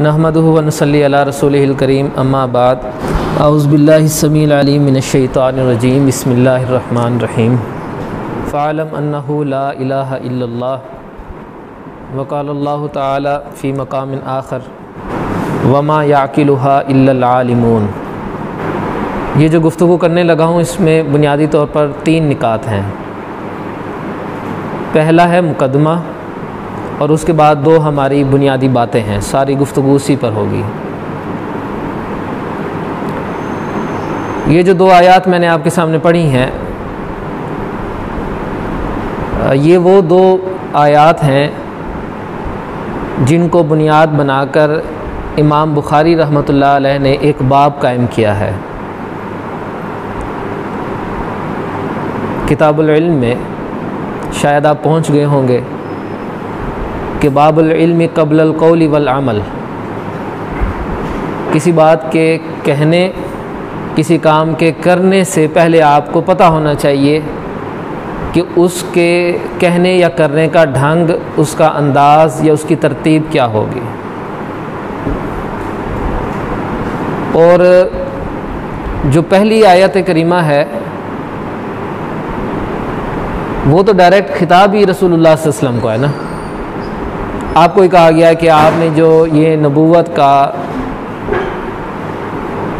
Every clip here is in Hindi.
नहमदुहु व नसल्ली अला रसूलिहिल करीम अम्मा बाद औज़ु बिल्लाहि समील अलीम मिनश शैतानिर रजीम बिस्मिल्लाहिर रहमानिर रहीम फ़अलम अन्नहु ला इलाहा इल्लल्लाह व क़ालल्लाहु तआला फ़ी मक़ामिन आख़र वमा याक़िलुहा इल्लल आलिमून। ये जो गुफ्तगू करने लगा हूँ इसमें बुनियादी तौर पर 3 निकात हैं। पहला है मुकदमा और उसके बाद 2 हमारी बुनियादी बातें हैं। सारी गुफ्तगू उसी पर होगी। ये जो 2 आयात मैंने आपके सामने पढ़ी हैं, ये वो 2 आयात हैं जिनको बुनियाद बनाकर इमाम बुखारी रहमतुल्लाह अलैह ने एक बाब कायम किया है। किताबुल इल्म में शायद आप पहुँच गए होंगे कि बाबुल इल्म क़ब्लल क़ौली वल अमल, किसी बात के कहने, किसी काम के करने से पहले आपको पता होना चाहिए कि उसके कहने या करने का ढंग, उसका अंदाज़ या उसकी तरतीब क्या होगी। और जो पहली आयत करीमा है वो तो डायरेक्ट खिताब ही रसूलुल्लाह सल्लल्लाहु अलैहि वसल्लम को है ना। आपको ही कहा गया है कि आपने जो ये नबूवत का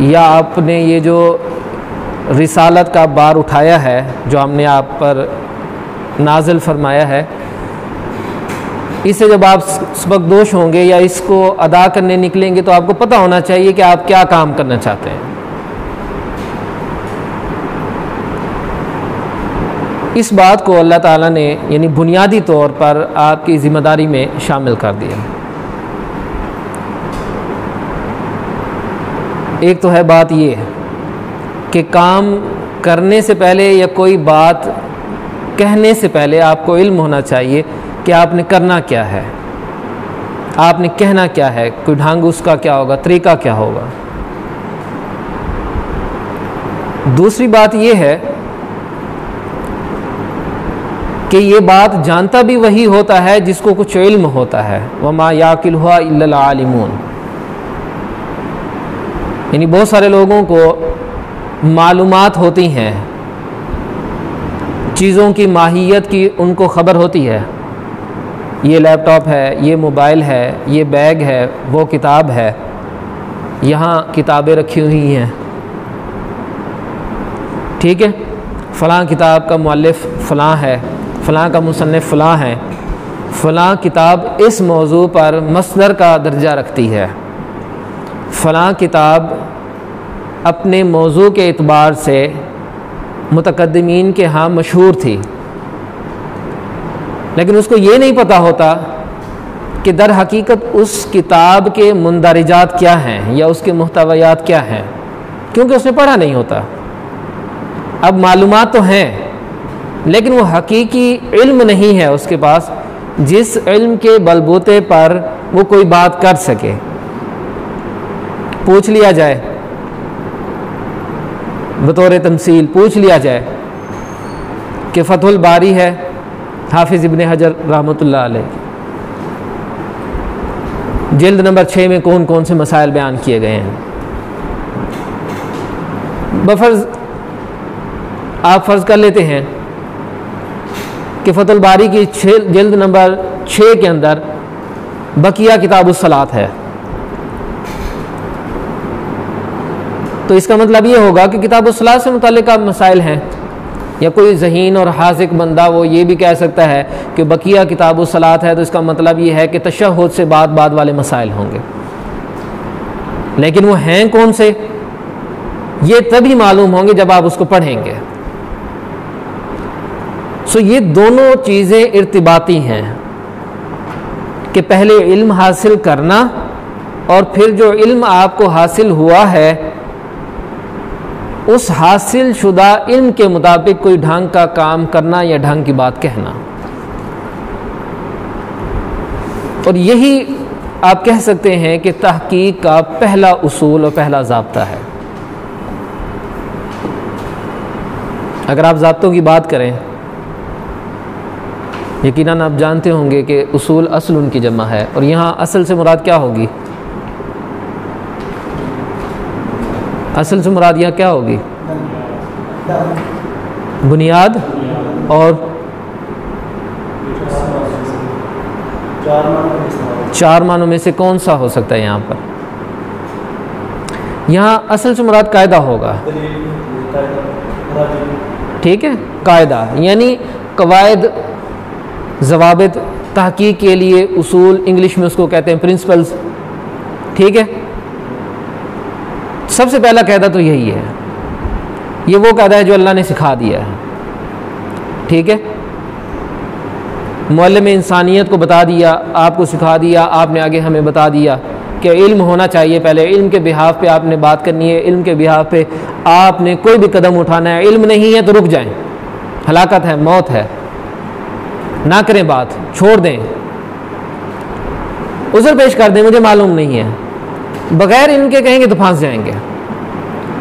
या आपने ये जो रिसालत का बार उठाया है, जो हमने आप पर नाजिल फरमाया है, इससे जब आप सबकदोश होंगे या इसको अदा करने निकलेंगे तो आपको पता होना चाहिए कि आप क्या काम करना चाहते हैं। इस बात को अल्लाह ताला ने यानी बुनियादी तौर पर आपकी ज़िम्मेदारी में शामिल कर दिया। एक तो है बात ये कि काम करने से पहले या कोई बात कहने से पहले आपको इल्म होना चाहिए कि आपने करना क्या है, आपने कहना क्या है, कोई ढंग उसका क्या होगा, तरीका क्या होगा। दूसरी बात यह है कि ये बात जानता भी वही होता है जिसको कुछ इल्म होता है। वमा याक़िलुहा इल्लल आलिमून, यानी बहुत सारे लोगों को मालूमात होती हैं, चीज़ों की माहियत की उनको ख़बर होती है। ये लैपटॉप है, ये मोबाइल है, ये बैग है, वो किताब है, यहाँ किताबें रखी हुई हैं, ठीक है, फ़लाँ किताब का मुअल्लिफ़ फ़लाँ है, फ़लाँ का मुसन्निफ़ फ़लाँ है, फ़लाँ किताब इस मौजू पर मसदर का दर्जा रखती है, फ़लाँ किताब अपने मौजू के एतबार से मुतक़द्दिमीन के यहाँ मशहूर थी। लेकिन उसको ये नहीं पता होता कि दर हकीकत उस किताब के मुंदरिजात क्या हैं या उसके मुहतवयात क्या हैं, क्योंकि उसने पढ़ा नहीं होता। अब मालूमात तो हैं लेकिन वो हकीकी इल्म नहीं है उसके पास, जिस इल्म के बलबूते पर वो कोई बात कर सके। पूछ लिया जाए, बतौर तमसील पूछ लिया जाए कि फतहुल बारी है हाफिज़ इब्न हजर रहमतुल्लाह अलैह, जिल्द नंबर 6 में कौन कौन से मसाइल बयान किए गए हैं। बफर्ज आप फ़र्ज़ कर लेते हैं कि फतहुल बारी की जिल्द नंबर 6 के अंदर बकिया किताबुस सलात है, तो इसका मतलब ये होगा कि किताबुस सलात से मुताल्लिक़ मसाइल हैं। या कोई ज़हीन और हाज़िक़ बंदा वो ये भी कह सकता है कि बकिया किताबुस सलात है, तो इसका मतलब ये है कि तशहुद से बाद वाले मसाइल होंगे। लेकिन वो हैं कौन से, ये तभी मालूम होंगे जब आप उसको पढ़ेंगे। सो ये दोनों चीज़ें इर्तिबाती हैं कि पहले इल्म हासिल करना और फिर जो इल्म आपको हासिल हुआ है उस हासिल शुदा इल्म के मुताबिक कोई ढंग का काम करना या ढंग की बात कहना। और यही आप कह सकते हैं कि तहकीक का पहला उसूल और पहला ज़ाब्ता है। अगर आप ज़ाब्तों की बात करें, यकीनन आप जानते होंगे कि उसूल असल उनकी जमा है, और यहाँ असल से मुराद क्या होगी? असल से मुराद यहाँ क्या होगी? बुनियाद और चार मानों में से कौन सा हो सकता है यहाँ पर? यहाँ असल से मुराद कायदा होगा, ठीक है, कायदा यानी कवायद, ज़वाबित, तहकीक के लिए उसूल, इंग्लिश में उसको कहते हैं प्रिंसिपल्स, ठीक है। सबसे पहला कायदा तो यही है, ये वो कायदा है जो अल्लाह ने सिखा दिया है, ठीक है। मुअल्लिम इंसानियत को बता दिया, आपको सिखा दिया, आपने आगे हमें बता दिया कि इल्म होना चाहिए। पहले इल्म के बिहाफ पे आपने बात करनी है, इल्म के बिहाफ पे आपने कोई भी कदम उठाना है। इल्म नहीं है तो रुक जाएं, हलाकत है, मौत है, ना करें बात, छोड़ दें, उज़र पेश कर दें, मुझे मालूम नहीं है, बगैर इनके कहेंगे तो फंस जाएंगे।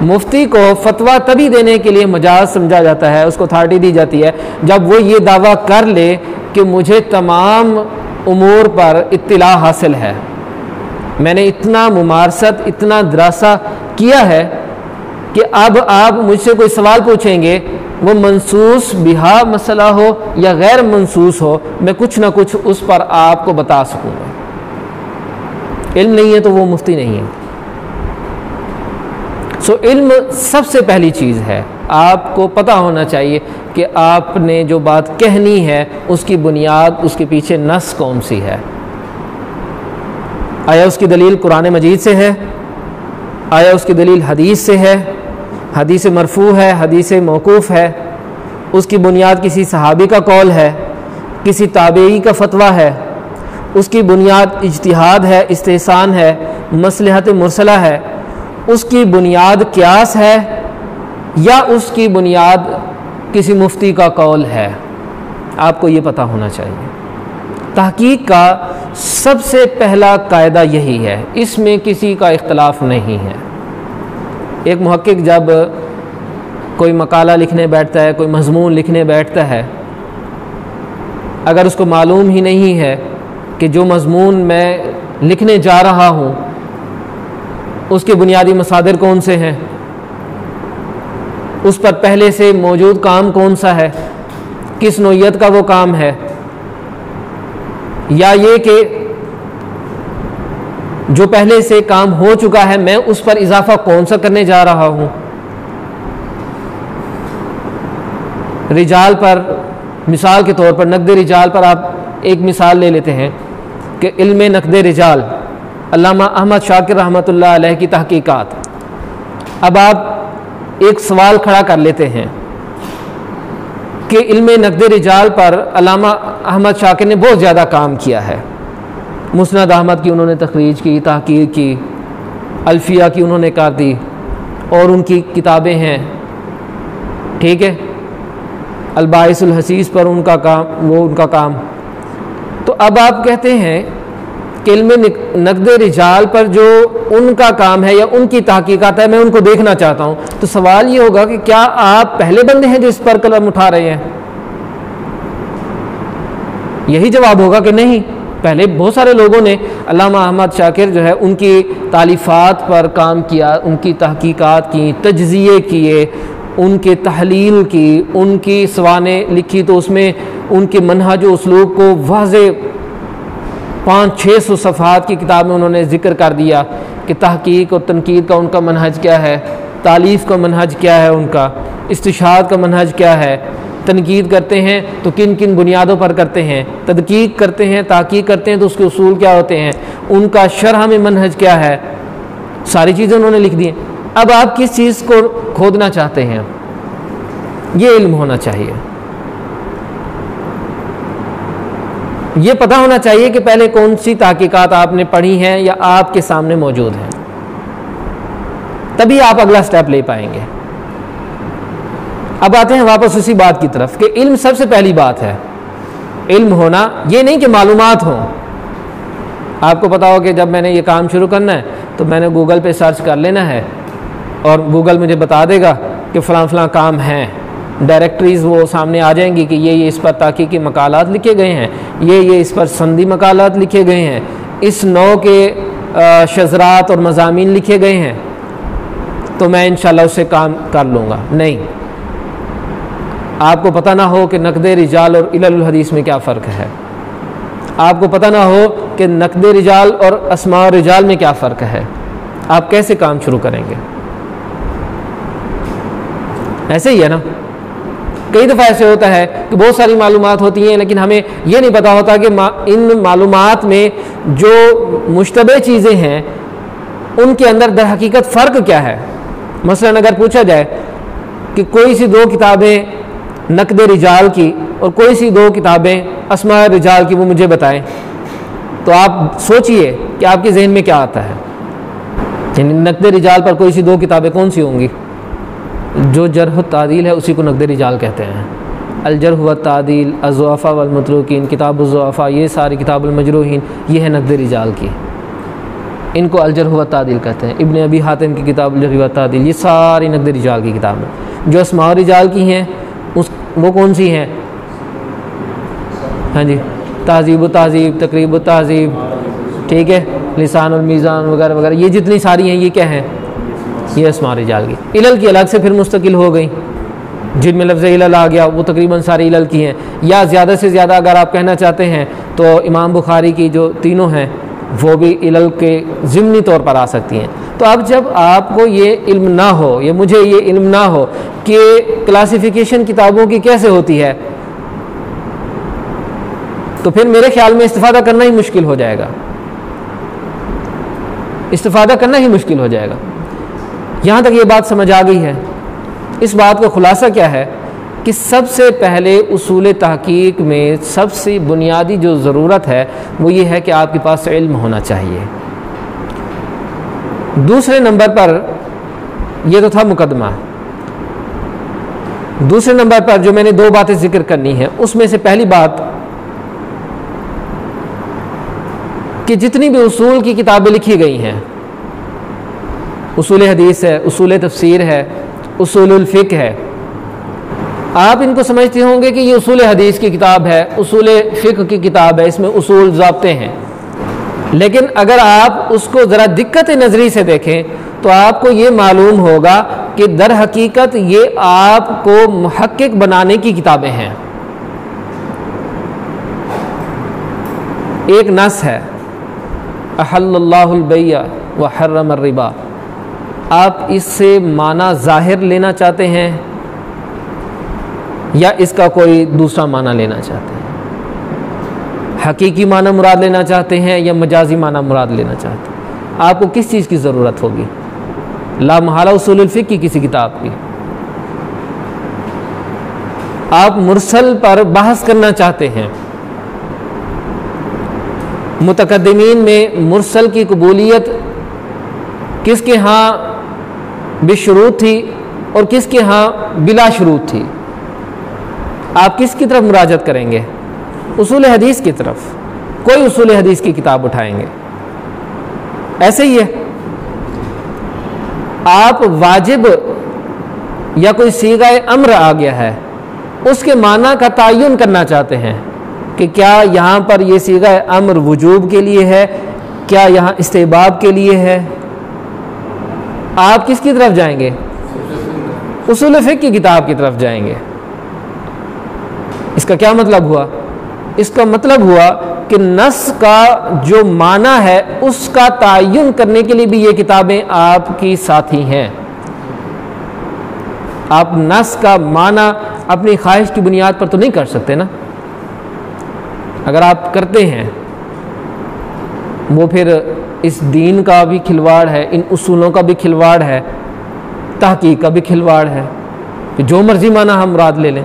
मुफ्ती को फतवा तभी देने के लिए मजाज समझा जाता है, उसको अथॉरिटी दी जाती है जब वो ये दावा कर ले कि मुझे तमाम उमूर पर इत्तिला हासिल है, मैंने इतना मुमारसत, इतना दरासा किया है कि अब आप मुझसे कोई सवाल पूछेंगे, वो मनसूस बिहा मसला हो या गैर मनसूस हो, मैं कुछ ना कुछ उस पर आपको बता सकूँगा। इल्म नहीं है तो वो मुफ्ती नहीं है। सो इल्म सबसे पहली चीज़ है, आपको पता होना चाहिए कि आपने जो बात कहनी है उसकी बुनियाद, उसके पीछे नस कौन सी है। आया उसकी दलील कुरान मजीद से है, आया उसकी दलील हदीस से है, हदीस मरफू है, हदीस मौकूफ़ है, उसकी बुनियाद किसी सहाबी का कौल है, किसी ताबेई का फतवा है, उसकी बुनियाद इज्तिहाद है, इस्तेहसान है, मसलहत मुरसला है, उसकी बुनियाद क्यास है या उसकी बुनियाद किसी मुफ्ती का कौल है। आपको ये पता होना चाहिए। तहकीक का सबसे पहला कायदा यही है, इसमें किसी का इख्तलाफ नहीं है। एक मुहक्किक जब कोई मकाला लिखने बैठता है, कोई मज़मून लिखने बैठता है, अगर उसको मालूम ही नहीं है कि जो मज़मून मैं लिखने जा रहा हूँ उसके बुनियादी मसादिर कौन से हैं, उस पर पहले से मौजूद काम कौन सा है, किस नौइयत का वो काम है, या ये कि जो पहले से काम हो चुका है मैं उस पर इजाफा कौन सा करने जा रहा हूं। रिजाल पर, मिसाल के तौर पर नक़द रिजाल पर आप एक मिसाल ले लेते हैं कि इल्म नक़द रिजाल अल्लामा अहमद शाकिर रहमतुल्लाह अलैह की तहकीकात। अब आप एक सवाल खड़ा कर लेते हैं कि इल्म नक़द रिजाल पर अल्लामा अहमद शाकिर ने बहुत ज़्यादा काम किया है। मुस्नद अहमद की उन्होंने तखरीज की, तहकीक की, अल्फिया की उन्होंने कर दी और उनकी किताबें हैं, ठीक है, अलबाइसुल हसीस पर उनका काम, वो उनका काम। तो अब आप कहते हैं कि इल्म नक़द रिजाल पर जो उनका काम है या उनकी तहकीकात है मैं उनको देखना चाहता हूँ, तो सवाल ये होगा कि क्या आप पहले बंदे हैं जो इस पर कलम उठा रहे हैं? यही जवाब होगा कि नहीं, पहले बहुत सारे लोगों ने अल्लामा अहमद शाकिर जो है उनकी तालीफ़ात पर काम किया, उनकी तहकीकात की, तज्ज़िये किए, उनके तहलील की, उनकी सवानें लिखी, तो उसमें उनके मनहज व उसलूब को वाज़े 500-600 सफ़हात की किताब में उन्होंने ज़िक्र कर दिया कि तहकीक और तनकीद का उनका मनहज क्या है, तालीफ़ का मनहज क्या है, उनका इस्तिशाद का मनहज क्या है, तनकीद करते हैं तो किन किन बुनियादों पर करते हैं, तदकीक करते हैं, ताकीक करते हैं तो उसके उसूल क्या होते हैं, उनका शरह में मनहज क्या है, सारी चीज़ें उन्होंने लिख दी हैं। अब आप किस चीज़ को खोदना चाहते हैं, ये इल्म होना चाहिए। ये पता होना चाहिए कि पहले कौन सी तहकीकात आपने पढ़ी हैं या आपके सामने मौजूद हैं, तभी आप अगला स्टेप ले पाएंगे। अब आते हैं वापस उसी बात की तरफ कि इल्म सबसे पहली बात है। इल्म होना ये नहीं कि मालूमात हों। आपको पता हो कि जब मैंने ये काम शुरू करना है तो मैंने गूगल पे सर्च कर लेना है और गूगल मुझे बता देगा कि फ़लाँ फ़लाँ काम हैं, डायरेक्टरीज़ वो सामने आ जाएंगी कि ये इस पर ताकीकी मकालात लिखे गए हैं, ये इस पर संदी मकालात लिखे गए हैं, इस नौ के शज़रात और मज़ामीन लिखे गए हैं। तो मैं इंशाल्लाह उससे काम कर लूँगा। नहीं, आपको पता ना हो कि नक़द रिजाल और इलल हदीस में क्या फ़र्क है, आपको पता ना हो कि नक़द रिजाल और अस्मा रिजाल में क्या फ़र्क है, आप कैसे काम शुरू करेंगे? ऐसे ही है ना। कई दफ़ा ऐसे होता है कि बहुत सारी मालूमात होती हैं लेकिन हमें ये नहीं पता होता कि इन मालूमात में जो मुश्तबे चीज़ें हैं उनके अंदर दर हकीकत फ़र्क क्या है। मसलन अगर पूछा जाए कि कोई सी दो किताबें नक़द रिजाल की और कोई सी दो किताबें अस्मा रिजाल की, वो मुझे बताएं, तो आप सोचिए कि आपके जहन में क्या आता है। नक़द रिजाल पर कोई सी दो किताबें कौन सी होंगी? जो जरह व तादील है उसी को नक़द रिजाल कहते हैं। अल जरह व तादील, अज़्ज़ुअफ़ा वल मतरूकीन, किताब अज़्ज़ुअफ़ा, ये सारी किताब अल मजरूहीन, ये है नक़द रिजाल की, इनको अल जरह व तादील कहते हैं। इब्न अबी हातिम की किताब अल जरह व तादील, ये सारी नक़द रिजाल की किताब है। जो अस्मा रिजाल की हैं वो कौन सी हैं? हाँ जी, तहज़ीब व तहज़ीब, तक़रीब व तहज़ीब, ठीक है, लिसान और मीज़ान वगैरह वगैरह, ये जितनी सारी हैं ये क्या हैं? ये अस्मा रिजाल की। इलल की अलग से फिर मुस्तकिल हो गई, जिनमें लफ्ज़ इलल आ गया वो तकरीबन सारी इलल की हैं। या ज़्यादा से ज़्यादा अगर आप कहना चाहते हैं तो इमाम बुखारी की जो तीनों हैं वो भी इलल के ज़िम्नी तौर पर आ सकती हैं। तो अब जब आपको ये इल्म ना हो, या मुझे ये इल्म ना हो कि क्लासिफिकेशन किताबों की कैसे होती है, तो फिर मेरे ख्याल में इस्तिफ़ादा करना ही मुश्किल हो जाएगा, इस्तिफ़ादा करना ही मुश्किल हो जाएगा। यहाँ तक ये बात समझ आ गई है। इस बात का खुलासा क्या है कि सबसे पहले उसूल तहकीक में सबसे बुनियादी जो ज़रूरत है वो ये है कि आपके पास इल्म होना चाहिए। दूसरे नंबर पर, ये तो था मुकदमा, दूसरे नंबर पर जो मैंने दो बातें जिक्र करनी है उसमें से पहली बात कि जितनी भी उसूल की किताबें लिखी गई हैं, उसूल हदीस है, उसूल तफसीर है, उसूलुल फ़िक़्ह है, आप इनको समझते होंगे कि ये उसूल हदीस की किताब है, उसूल फ़िक़्ह की किताब है, इसमें उसूल ज़ाब्ते हैं। लेकिन अगर आप उसको ज़रा दिक्कत नज़री से देखें तो आपको ये मालूम होगा कि दर हकीकत ये आपको मुहक्किक बनाने की किताबें हैं। एक नस है, अहल्लल्लाहुल बैअ व हर्रम अर्रिबा, आप इससे माना ज़ाहिर लेना चाहते हैं या इसका कोई दूसरा माना लेना चाहते हैं? हकीकी माना मुराद लेना चाहते हैं या मजाजी माना मुराद लेना चाहते हैं? आपको किस चीज़ की ज़रूरत होगी? ला महला उसूलुल फ़िक़्ह की किसी किताब की। आप मुरसल पर बहस करना चाहते हैं, मुतकद्दिमीन में मुरसल की कबूलियत किसके यहाँ बिशुरूत थी और किसके यहाँ बिला शुरूत थी, आप किसकी तरफ मुराजत करेंगे? उसूल हदीस की तरफ। कोई उसूल हदीस की किताब उठाएंगे। ऐसे ही है, आप वाजिब या कोई सीगाए अम्र आ गया है उसके माना का तयन करना चाहते हैं कि क्या यहाँ पर ये सीगाए अम्र वजूब के लिए है, क्या यहाँ इस्तेहबाब के लिए है। आप किसकी तरफ जाएंगे? उसूल फ़िक़्ह की किताब की तरफ जाएंगे। इसका क्या मतलब हुआ? इसका मतलब हुआ कि नस का जो माना है उसका तयन करने के लिए भी ये किताबें आपकी साथी हैं। आप नस का माना अपनी ख्वाहिश की बुनियाद पर तो नहीं कर सकते ना। अगर आप करते हैं वो फिर इस दीन का भी खिलवाड़ है, इन उसूलों का भी खिलवाड़ है, तहकीक का भी खिलवाड़ है कि जो मर्जी माना हम मुराद ले लें।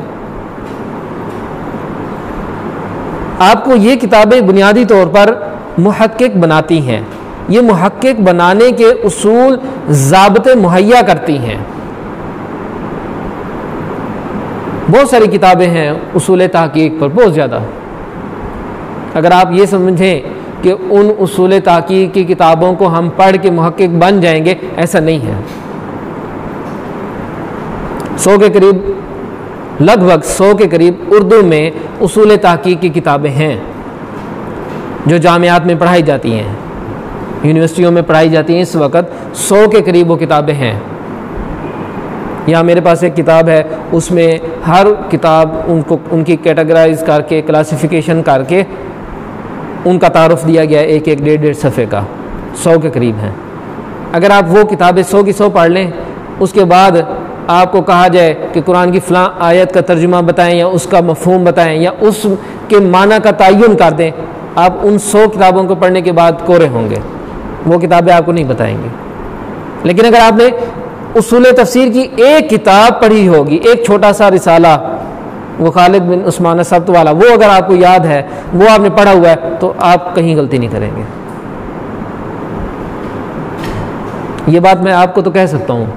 आपको ये किताबें बुनियादी तौर पर मुहक्किक बनाती हैं, ये मुहक्किक बनाने के उसूल ज़ाब्ते मुहैया करती हैं। बहुत सारी किताबें हैं उसूल तहकीक पर, बहुत ज़्यादा। अगर आप ये समझें कि उन उसूल तहकीक की किताबों को हम पढ़ के मुहक्किक बन जाएंगे, ऐसा नहीं है। 100 के करीब, लगभग 100 के करीब उर्दू में उसूल तहकीक की किताबें हैं जो जामियात में पढ़ाई जाती हैं, यूनिवर्सिटियों में पढ़ाई जाती हैं। इस वक्त 100 के करीब वो किताबें हैं यहाँ मेरे पास एक किताब है, उसमें हर किताब उनको उनकी कैटेगराइज करके क्लासिफिकेशन करके उनका तारुफ दिया गया है, एक एक 1.5 सफ़े का, 100 के करीब हैं। अगर आप वो किताबें 100 की 100 पढ़ लें, उसके बाद आपको कहा जाए कि कुरान की फ़लाँ आयत का तर्जुमा बताएं या उसका मफ़हूम बताएं या उसके माना का तयन कर दें, आप उन 100 किताबों को पढ़ने के बाद कोरे होंगे, वो किताबें आपको नहीं बताएंगी। लेकिन अगर आपने उसूल तफसीर की एक किताब पढ़ी होगी, एक छोटा सा रिसाला, वो खालिद बिन उस्मान सब्त वाला, वो अगर आपको याद है, वो आपने पढ़ा हुआ है, तो आप कहीं गलती नहीं करेंगे। ये बात मैं आपको तो कह सकता हूँ,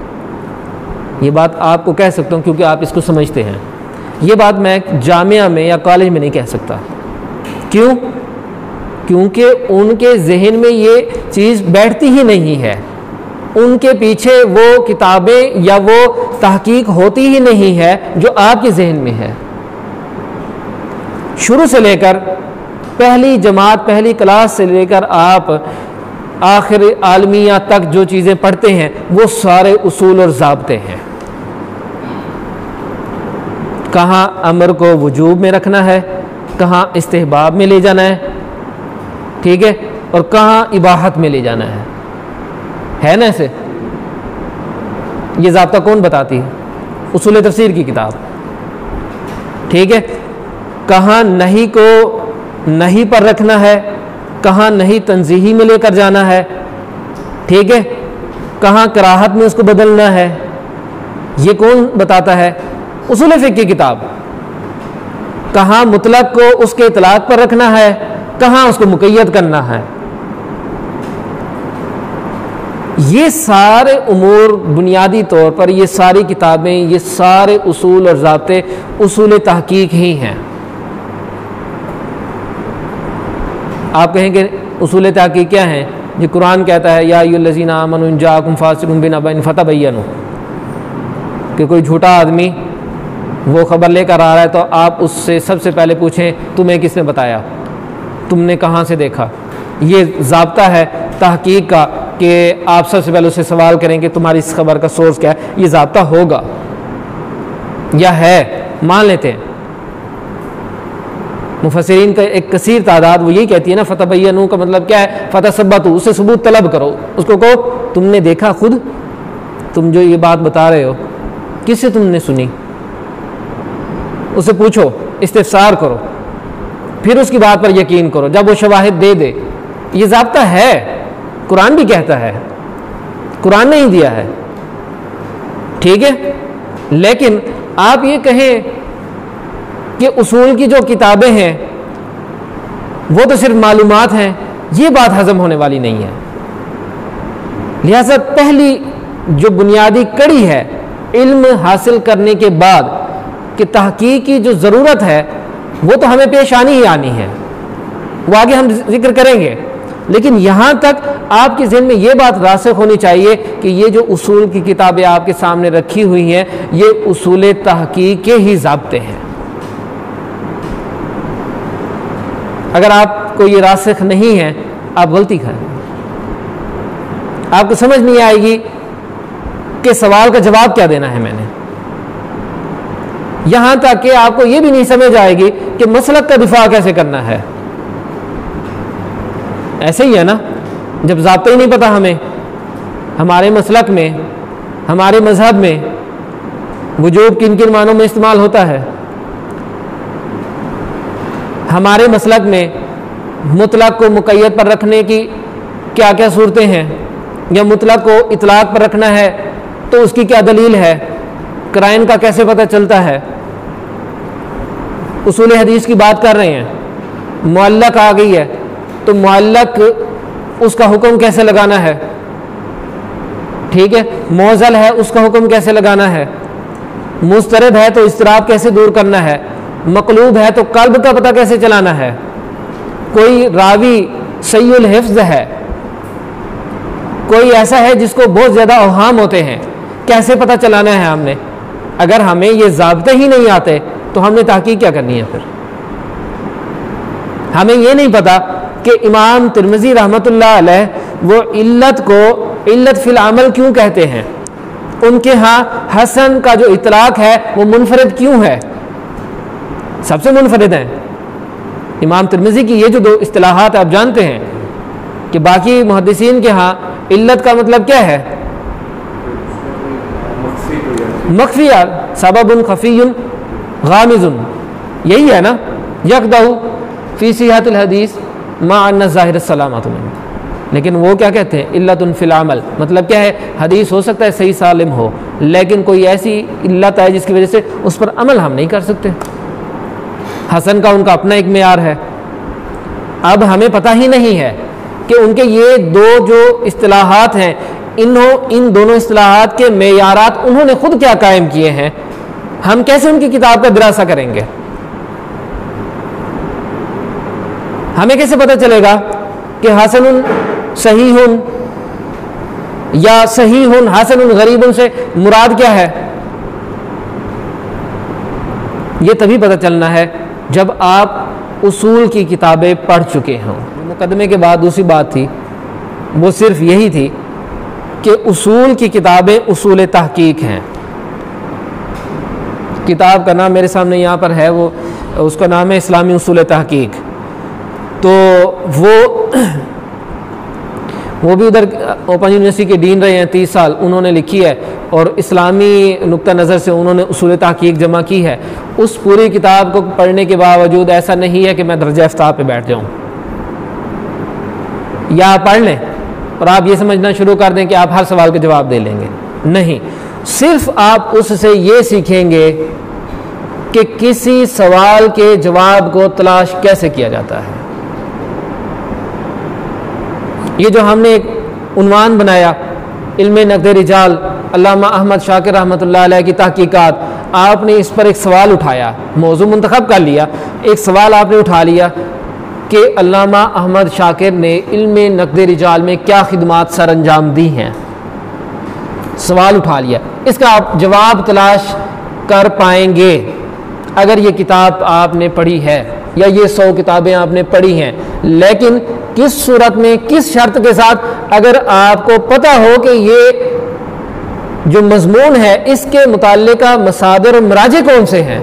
ये बात आपको कह सकता हूँ क्योंकि आप इसको समझते हैं। ये बात मैं जामिया में या कॉलेज में नहीं कह सकता। क्यों? क्योंकि उनके जहन में ये चीज़ बैठती ही नहीं है, उनके पीछे वो किताबें या वो तहकीक होती ही नहीं है जो आपके जहन में है। शुरू से लेकर पहली जमात, पहली क्लास से लेकर आप आखिर आलमिया तक जो चीज़ें पढ़ते हैं वो सारे उसूल और ज़ाब्ते हैं। कहाँ अमर को वजूब में रखना है, कहाँ इस्तेहबाब में ले जाना है, ठीक है, और कहाँ इबाहत में ले जाना है ना? ऐसे ये ज़ाब्ता कौन बताती है? उसूल तफसीर की किताब, ठीक है। कहाँ नहीं को नहीं पर रखना है, कहाँ नहीं तंजीही में लेकर जाना है, ठीक है, कहाँ कराहत में उसको बदलना है, ये कौन बताता है? उसूल फ़िक़्ह की किताब। कहाँ मुतलक को उसके इतलाक पर रखना है, कहाँ उसको मुक़य्यद करना है, ये सारे उमूर बुनियादी तौर पर, ये सारी किताबें, ये सारे उसूल और ज़ाब्ते उसूल तहकीक ही हैं। आप कहेंगे उसूल तहकीक क्या हैं? ये कुरान कहता है या अय्युहल्लज़ीना आमनू इन जाअकुम फ़ासिक़ुन बिनबइन फ़तबय्यनू, कि कोई झूठा आदमी वो ख़बर लेकर आ रहा है तो आप उससे सबसे पहले पूछें तुम्हें किसने बताया, तुमने कहाँ से देखा। ये ज़ाब्ता है तहकीक का कि आप सबसे पहले उससे सवाल करें कि तुम्हारी इस खबर का सोर्स क्या है। ये ज़ाब्ता होगा या है, मान लेते हैं। मुफस्सिरीन का एक कसीर तादाद वो यही कहती है ना, फ़तबय्यनू का मतलब क्या है? फ़तसब्बतू, उससे सबूत तलब करो, उसको कहो तुमने देखा खुद, तुम जो ये बात बता रहे हो किससे तुमने सुनी, उससे पूछो, इस्तिफ़सार करो, फिर उसकी बात पर यकीन करो जब वो शवाहिद दे दे। ये ज़ाब्ता है, कुरान भी कहता है, कुरान ने ही दिया है, ठीक है। लेकिन आप ये कहें कि उसूल की जो किताबें हैं वो तो सिर्फ मालूमात हैं, ये बात हजम होने वाली नहीं है। लिहाजा पहली जो बुनियादी कड़ी है इल्म हासिल करने के बाद कि तहकीक की जो ज़रूरत है वो तो हमें पेश आनी ही आनी है, वो आगे हम जिक्र करेंगे। लेकिन यहाँ तक आपके ज़हन में ये बात रासिख होनी चाहिए कि ये जो उसूल की किताबें आपके सामने रखी हुई हैं ये उसूल तहकीक के ही ज़ाब्ते हैं। अगर आपको ये रासिख नहीं है आप गलती करें, आपको समझ नहीं आएगी कि सवाल का जवाब क्या देना है मैंने। यहां तक कि आपको यह भी नहीं समझ आएगी कि मसलक का दिफा कैसे करना है। ऐसे ही है ना, जब ज़ाब्ता ही नहीं पता हमें, हमारे मसलक में, हमारे मजहब में वजूब किन किन मानों में इस्तेमाल होता है, हमारे मसलक में मुतलक को मुक़य्यद पर रखने की क्या क्या सूरतें हैं, या मुतलक को इतलाक पर रखना है तो उसकी क्या दलील है, क़राइन का कैसे पता चलता है। उसूल हदीस की बात कर रहे हैं, मुअल्लक आ गई है तो मुअल्लक उसका हुक्म कैसे लगाना है, ठीक है। मौज़ल है उसका हुक्म कैसे लगाना है, मुस्तरद है तो इस्तराब कैसे दूर करना है, मक़लूब है तो कल्ब का पता कैसे चलाना है, कोई रावी सय्युल हिफ्ज़ है, कोई ऐसा है जिसको बहुत ज़्यादा अवहाम होते हैं, कैसे पता चलाना है हमने। अगर हमें ये ज़ाब्ते ही नहीं आते तो हमने तहकीक क्या करनी है। फिर हमें ये नहीं पता कि इमाम तिरमिज़ी रहमतुल्लाह अलैह वो इल्लत को इल्लत फिल अमल क्यों कहते हैं, उनके यहाँ हसन का जो इतलाक है वो मुनफरद क्यों है? सबसे मुनफरद हैं इमाम तिरमिज़ी की ये जो दो इस्तिलाहात आप जानते हैं कि बाकी मुहद्दिसीन के यहाँ इल्लत का मतलब क्या है? मख्फिया, सबबुन खफियुन गामिजुन, यही है ना। यकदहु फी सिहतिल हदीस मा अन्ना ज़ाहिर सलामतुन, लेकिन वो क्या कहते हैं? इल्लतुन फिल अमल, मतलब क्या है? हदीस हो सकता है सही सालिम हो, लेकिन कोई ऐसी इल्लत है जिसकी वजह से उस पर अमल हम नहीं कर सकते। हसन का उनका अपना एक मेयार है। अब हमें पता ही नहीं है कि उनके ये दो जो इस्तिलाहात हैं, इन दोनों इस्तिलाहात के मेयारात उन्होंने खुद क्या कायम किए हैं। हम कैसे उनकी किताब का दिरासा करेंगे? हमें कैसे पता चलेगा कि हसनुन सहीहुन या सहीहुन हसनुन गरीबुन से मुराद क्या है? ये तभी पता चलना है जब आप उसूल की किताबें पढ़ चुके हों। मुकदमे के बाद दूसरी बात थी, वो सिर्फ यही थी कि उसूल की किताबें उसूल तहकीक हैं। किताब का नाम मेरे सामने यहाँ पर है, वो उसका नाम है इस्लामी उसूल तहकीक। तो वो भी उधर ओपन यूनिवर्सिटी के डीन रहे हैं 30 साल, उन्होंने लिखी है और इस्लामी नुक्ता नज़र से उन्होंने उसूल तहकीक जमा की है। उस पूरी किताब को पढ़ने के बावजूद ऐसा नहीं है कि मैं दर्जा इफ्ताह पे बैठ जाऊँ या आप पढ़ लें और आप ये समझना शुरू कर दें कि आप हर सवाल के जवाब दे लेंगे। नहीं, सिर्फ आप उससे ये सीखेंगे कि किसी सवाल के जवाब को तलाश कैसे किया जाता है। ये जो हमने एक उन्वान बनाया, इल्मे नक़्द रिजाल, अल्लामा अहमद शाकिर रहमतुल्लाह अलैह की तहकीकात, आपने इस पर एक सवाल उठाया, मौजू मुंतखब कर लिया, एक सवाल आपने उठा लिया कि अल्लामा अहमद शाकिर ने इल्मे नक़्द रिजाल में क्या खिदमात सर अंजाम दी हैं। सवाल उठा लिया, इसका आप जवाब तलाश कर पाएंगे अगर ये किताब आपने पढ़ी है या ये 100 किताबें आपने पढ़ी हैं। लेकिन किस सूरत में, किस शर्त के साथ? अगर आपको पता हो कि ये जो मजमून है इसके मुताल्लिका मसादिर और मराजे कौन से हैं।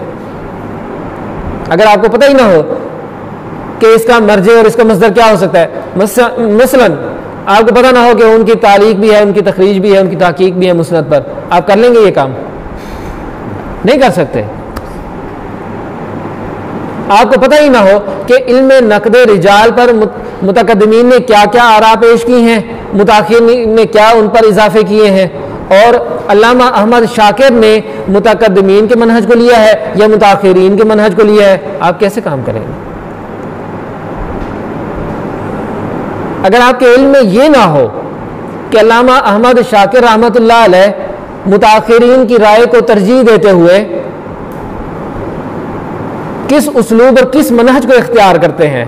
अगर आपको पता ही ना हो कि इसका मर्जे और इसका मसदर क्या हो सकता है, मसलन आपको पता ना हो कि उनकी तारीख भी है, उनकी तखरीज भी है, उनकी तहकीक भी है मुस्नद पर, आप कर लेंगे ये काम? नहीं कर सकते। आपको पता ही ना हो कि इल्मे नक़्द रिजाल पर मुतकद्दिमीन ने क्या क्या आरा पेश की हैं, मुताखिरीन ने क्या उन पर इजाफे किए हैं, और अल्लामा अहमद शाकिर ने मुतकद्दिमीन के मनहज को लिया है या मुताखिरीन के मनहज को लिया है, आप कैसे काम करेंगे? अगर आपके इल्म में ये ना हो कि अल्लामा अहमद शाकिर रहमतुल्लाह अलैह मुताखिरीन की राय को तरजीह देते हुए किस उसलूब और किस मनहज को इख्तियार करते हैं,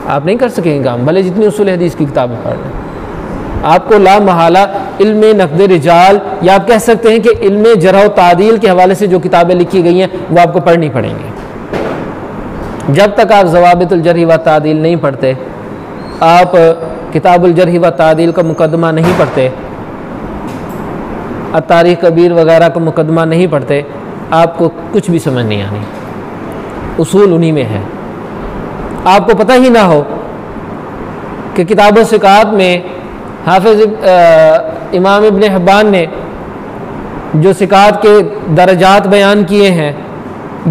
आप नहीं कर सकेंगे काम, भले जितनी उसूल हदीस की किताबें पढ़ लें। आपको ला महाला इल्मे नक़्द रिजाल, या आप कह सकते हैं कि इल्मे जरह व तादील के हवाले से जो किताबें लिखी गई हैं वो आपको पढ़नी पड़ेंगी। जब तक आप ज़वाबितुल जरह व तादील नहीं पढ़ते, आप किताबुल जरह व तादील का मुकदमा नहीं पढ़ते, तारीख़ कबीर वगैरह का मुकदमा नहीं पढ़ते, आपको कुछ भी समझ नहीं आनी। उसूल उन्हीं में है। आपको पता ही ना हो कि किताब सिकात में हाफिज इमाम इब्न हिब्बान ने जो सिकात के दर्जात बयान किए हैं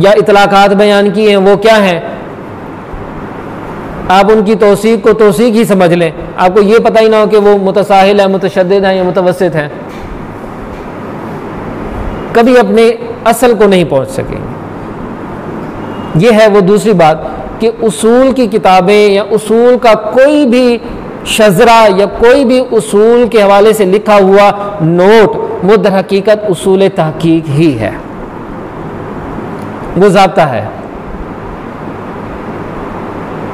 या इतलाकात बयान किए हैं वो क्या हैं, आप उनकी तौसीक को तौसीक ही समझ लें। आपको ये पता ही ना हो कि वो मुतसाहिल है, मुतशद्दिद है या मुतवस्सित हैं, कभी अपने असल को नहीं पहुंच सकेंगे। ये है वो दूसरी बात कि उसूल की किताबें या उसूल का कोई भी शजरा या कोई भी उसूल के हवाले से लिखा हुआ नोट वो दर हकीकत उसूल तहकीक ही है, वो ज़ाब्ता है।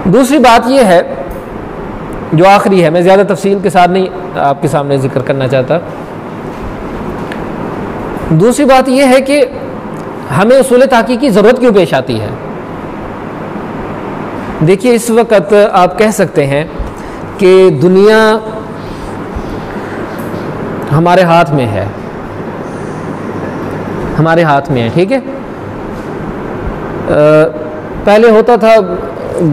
दूसरी बात ये है जो आखिरी है, मैं ज़्यादा तफसील के साथ नहीं आपके सामने जिक्र करना चाहता। दूसरी बात यह है कि हमें उसूल तहकीक की ज़रूरत क्यों पेश आती है। देखिए, इस वक्त आप कह सकते हैं कि दुनिया हमारे हाथ में है, हमारे हाथ में है। ठीक है, पहले होता था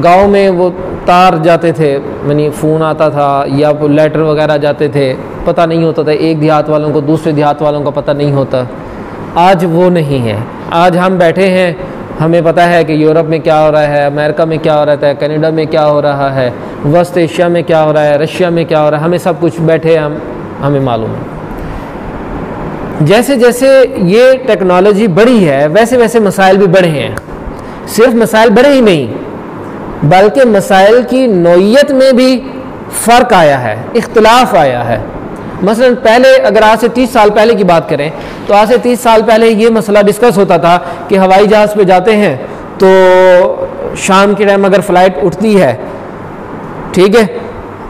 गांव में वो तार जाते थे, यानी फ़ोन आता था या लेटर वगैरह जाते थे, पता नहीं होता था, एक देहात वालों को दूसरे देहात वालों का पता नहीं होता। आज वो नहीं है। आज हम बैठे हैं, हमें पता है कि यूरोप में क्या हो रहा है, अमेरिका में क्या हो रहा है, कनाडा में क्या हो रहा है, वस्त एशिया में क्या हो रहा है, रशिया में क्या हो रहा है, हमें सब कुछ बैठे हमें मालूम है। जैसे जैसे ये टेक्नोलॉजी बढ़ी है वैसे वैसे मसाइल भी बढ़े हैं। सिर्फ मसाइल बढ़े ही नहीं बल्कि मसाइल की नौइयत में भी फ़र्क आया है, इख्तिलाफ आया है। मसलन पहले अगर आज से 30 साल पहले की बात करें तो आज से 30 साल पहले ये मसला डिस्कस होता था कि हवाई जहाज़ पे जाते हैं तो शाम के टाइम अगर फ़्लाइट उठती है, ठीक है,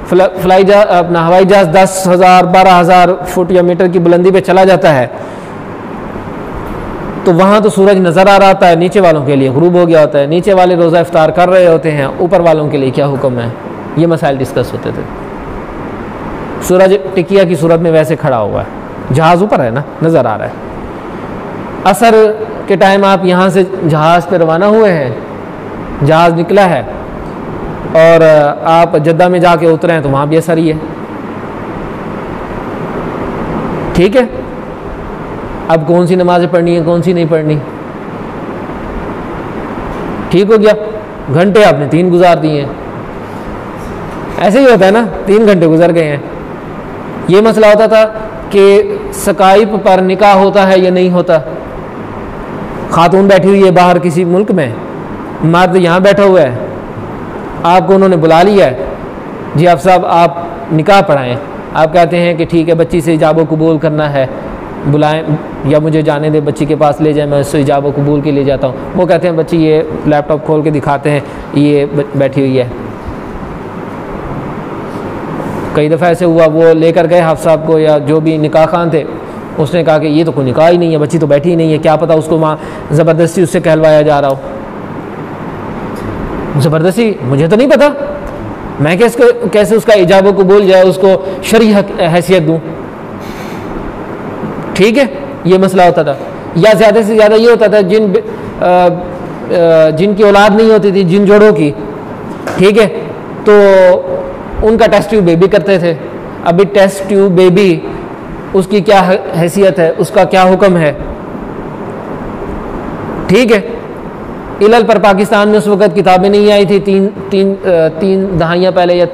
अपना हवाई जहाज़ 10,000 12,000 फुट या मीटर की बुलंदी पे चला जाता है तो वहाँ तो सूरज नज़र आ रहा होता है, नीचे वालों के लिए गुरूब हो गया होता है, नीचे वाले रोज़ा इफ्तार कर रहे होते हैं, ऊपर वालों के लिए क्या हुक्म है, ये मसाइल डिस्कस होते थे। सूरज टिकिया की सूरत में वैसे खड़ा हुआ है, जहाज़ ऊपर है ना, नज़र आ रहा है। असर के टाइम आप यहाँ से जहाज़ पे रवाना हुए हैं, जहाज़ निकला है और आप जद्दा में जाके उतरे हैं तो वहाँ भी असर ही है। ठीक है, अब कौन सी नमाज़ें पढ़नी है कौन सी नहीं पढ़नी, ठीक हो गया, घंटे आपने 3 गुजार दिए हैं। ऐसे ही होता है ना, 3 घंटे गुजर गए हैं। ये मसला होता था कि स्काइप पर निकाह होता है या नहीं होता, खातून बैठी हुई है बाहर किसी मुल्क में, मर्द यहाँ बैठा हुआ है, आपको उन्होंने बुला लिया है, जी आप साहब आप निकाह पढ़ाएं। आप कहते हैं कि ठीक है, बच्ची से इजाब कबूल करना है, बुलाएं या मुझे जाने दे, बच्ची के पास ले जाए, मैं उससे इजाब कबूल के लिए जाता हूँ। वो कहते हैं बच्ची ये लैपटॉप खोल के दिखाते हैं, ये बैठी हुई है। कई दफ़ा ऐसे हुआ, वो लेकर गए हाफ़ साहब को या जो भी निकाह खान थे, उसने कहा कि ये तो कोई निकाह ही नहीं है, बच्ची तो बैठी ही नहीं है, क्या पता उसको वहाँ ज़बरदस्ती उससे कहलवाया जा रहा हो। ज़बरदस्ती मुझे तो नहीं पता, मैं कैसे उसका इजाब कबूल जाए, उसको शरई हैसियत दूँ। ठीक है, ये मसला होता था। या ज़्यादा से ज़्यादा ये होता था जिनकी औलाद नहीं होती थी, जिन जोड़ों की, ठीक है, तो उनका टेस्ट ट्यूब बेबी करते थे। अभी टेस्ट ट्यूब बेबी उसकी क्या हैसियत है, उसका क्या हुक्म है, ठीक है। इलल पर पाकिस्तान में उस वक़्त किताबें नहीं आई थी, तीन दहाइयाँ पहले या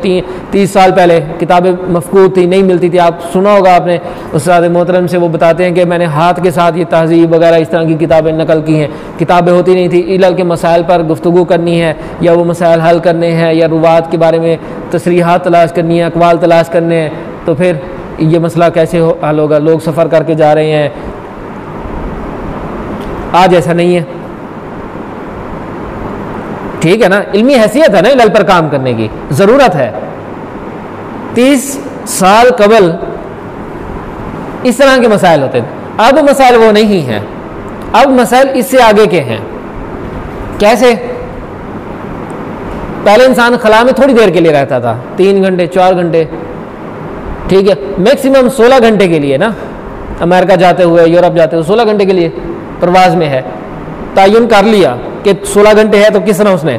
30 साल पहले किताबें मफकूद थी, नहीं मिलती थी। आप सुना होगा आपने उस्ताद मोहतरम से, वो बताते हैं कि मैंने हाथ के साथ ये तहज़ीब वगैरह इस तरह की किताबें नकल की हैं। किताबें होती नहीं थी, इलल के मसाइल पर गुफ्तगू करनी है या वो मसाइल हल करने हैं या रुवात के बारे में तसरीहात तलाश करनी है, अक़वाल तलाश करने हैं, तो फिर ये मसला कैसे हल होगा। लोग सफ़र करके जा रहे हैं, आज ऐसा नहीं है, ठीक है ना। इल्मी हैसियत है ना इल्ल पर काम करने की, ज़रूरत है। 30 साल कबल इस तरह के मसाइल होते थे, अब मसाइल वो नहीं हैं, अब मसाइल इससे आगे के हैं। कैसे? पहले इंसान खला में थोड़ी देर के लिए रहता था, 3 घंटे 4 घंटे, ठीक है, मैक्सिमम 16 घंटे के लिए ना, अमेरिका जाते हुए यूरोप जाते हुए 16 घंटे के लिए प्रवास में है। तयन कर लिया कि 16 घंटे है, तो किस तरह उसने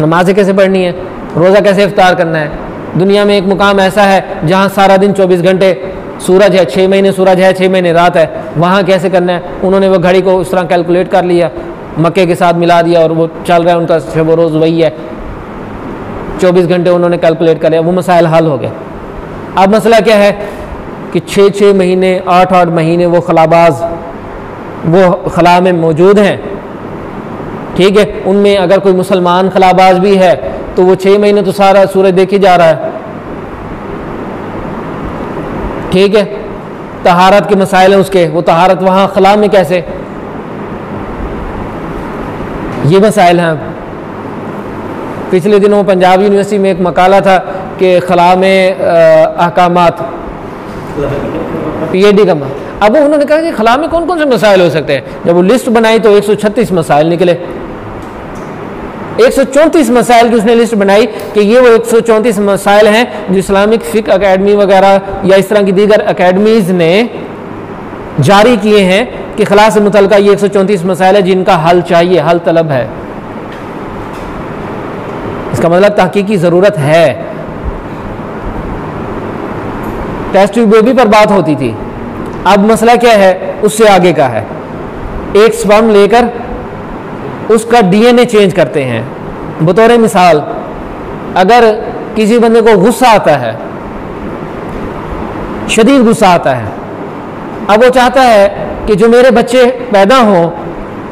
नमाज़ें कैसे पढ़नी है, रोज़ा कैसे इफ्तार करना है। दुनिया में एक मुकाम ऐसा है जहाँ सारा दिन 24 घंटे सूरज है, 6 महीने सूरज है, 6 महीने रात है, वहाँ कैसे करना है। उन्होंने वो घड़ी को उस तरह कैलकुलेट कर लिया, मक्के के साथ मिला दिया और वो चल रहा है उनका शब रोज़ वही है, 24 घंटे उन्होंने कैलकुलेट कर लिया, वो मसाइल हल हो गए। अब मसला क्या है कि 6-6 महीने 8-8 महीने वो खलाबाज वो खला में मौजूद हैं, ठीक है। उनमें अगर कोई मुसलमान खलाबाज भी है तो वो 6 महीने तो सारा सूरज देखी जा रहा है, ठीक है। तहारत के मसाइल हैं उसके, वो तहारत वहाँ खला में कैसे, ये मसाइल हैं। पिछले दिनों पंजाब यूनिवर्सिटी में एक मकाला था कि खला में अहकामात PhD का। अब उन्होंने कहा कि खला में कौन कौन से मसाइल हो सकते हैं। जब वो लिस्ट बनाई तो 136 मसाइल निकले, 134 मसाइल की उसने लिस्ट बनाई कि ये वो 134 मसाइल हैं जो इस्लामिक फ़िक़्ह अकेडमी वगैरह या इस तरह की दीगर अकेडमीज़ ने जारी किए हैं कि खला से मुतल्लिका ये 134 मसाइल है जिनका हल चाहिए, हल तलब है। इसका मतलब तहकीकी ज़रूरत है। टेस्ट ट्यूब बेबी पर बात होती थी, अब मसला क्या है, उससे आगे का है। एक स्पर्म लेकर उसका डीएनए चेंज करते हैं। बतौर मिसाल, अगर किसी बंदे को गुस्सा आता है, शदीद गुस्सा आता है, अब वो चाहता है कि जो मेरे बच्चे पैदा हों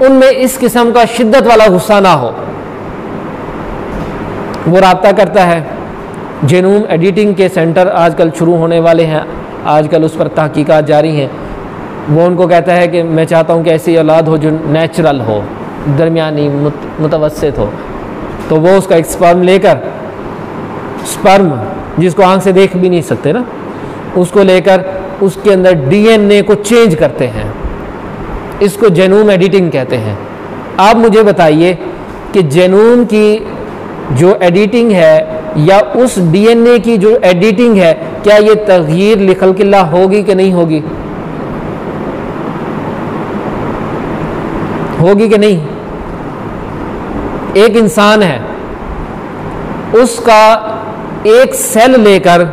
उनमें इस किस्म का शिद्दत वाला गुस्सा ना हो। वो राब्ता करता है, जेनोम एडिटिंग के सेंटर आजकल शुरू होने वाले हैं, आजकल उस पर तहकीकात जारी हैं। वो उनको कहता है कि मैं चाहता हूँ कि ऐसी औलाद हो जो नेचुरल हो, दरमियानी मुतवस्सित हो। तो वो उसका एक स्पर्म लेकर, स्पर्म जिसको आंख से देख भी नहीं सकते ना, उसको लेकर उसके अंदर डीएनए को चेंज करते हैं। इसको जेनोम एडिटिंग कहते हैं। आप मुझे बताइए कि जेनोम की जो एडिटिंग है या उस डीएनए की जो एडिटिंग है, क्या ये तगयीर लिखलकिल्ला होगी कि नहीं होगी? होगी कि नहीं? एक इंसान है, उसका एक सेल लेकर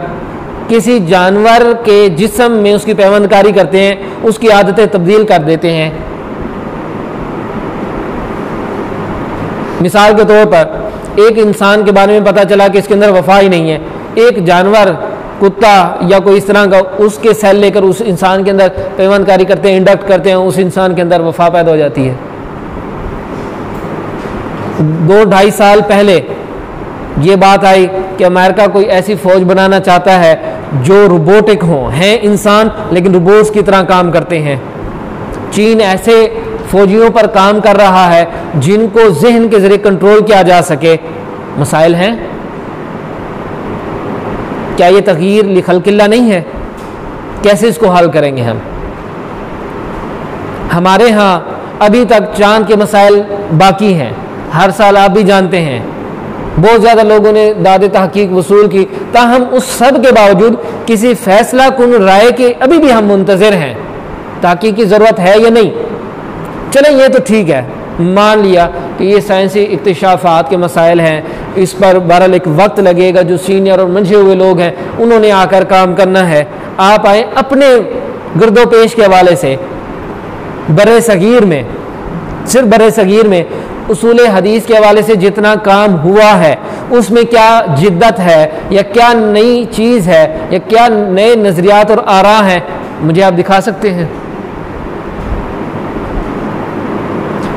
किसी जानवर के जिस्म में उसकी पैवंदकारी करते हैं, उसकी आदतें तब्दील कर देते हैं। मिसाल के तौर पर एक इंसान के बारे में पता चला कि इसके अंदर वफा ही नहीं है, एक जानवर, कुत्ता या कोई इस तरह का, उसके सेल लेकर उस इंसान के अंदर पैवंदकारी करते हैं, इंडक्ट करते हैं, उस इंसान के अंदर वफा पैदा हो जाती है। 2-2.5 साल पहले ये बात आई कि अमेरिका कोई ऐसी फौज बनाना चाहता है जो रोबोटिक हो, हैं इंसान लेकिन रोबोट्स की तरह काम करते हैं। चीन ऐसे फौजियों पर काम कर रहा है जिनको जहन के जरिए कंट्रोल किया जा सके। मसाइल हैं, क्या ये तगयीर लिखलकिल्ला नहीं है? कैसे इसको हल करेंगे हम? हमारे यहाँ अभी तक चांद के मसाइल बाकी हैं। हर साल आप भी जानते हैं बहुत ज़्यादा लोगों ने दादे तहकीक वसूल की, ताहम उस सब के बावजूद किसी फैसला कुन राय के अभी भी हम मुंतज़िर हैं। तहकीक की ज़रूरत है या नहीं? चलें, ये तो ठीक है, मान लिया कि ये साइंसी इक्तिशाफ़ात के मसाइल हैं, इस पर बहरहाल एक वक्त लगेगा। जो सीनियर और मंझे हुए लोग हैं उन्होंने आकर काम करना है। आप आए अपने गिरदोपेश के हवाले से, बरे सगीर में, सिर्फ बरे सगीर में उसूल हदीस के हवाले से जितना काम हुआ है उसमें क्या जिद्दत है या क्या नई चीज़ है या क्या नए नज़रियात और आरा हैं, मुझे आप दिखा सकते हैं?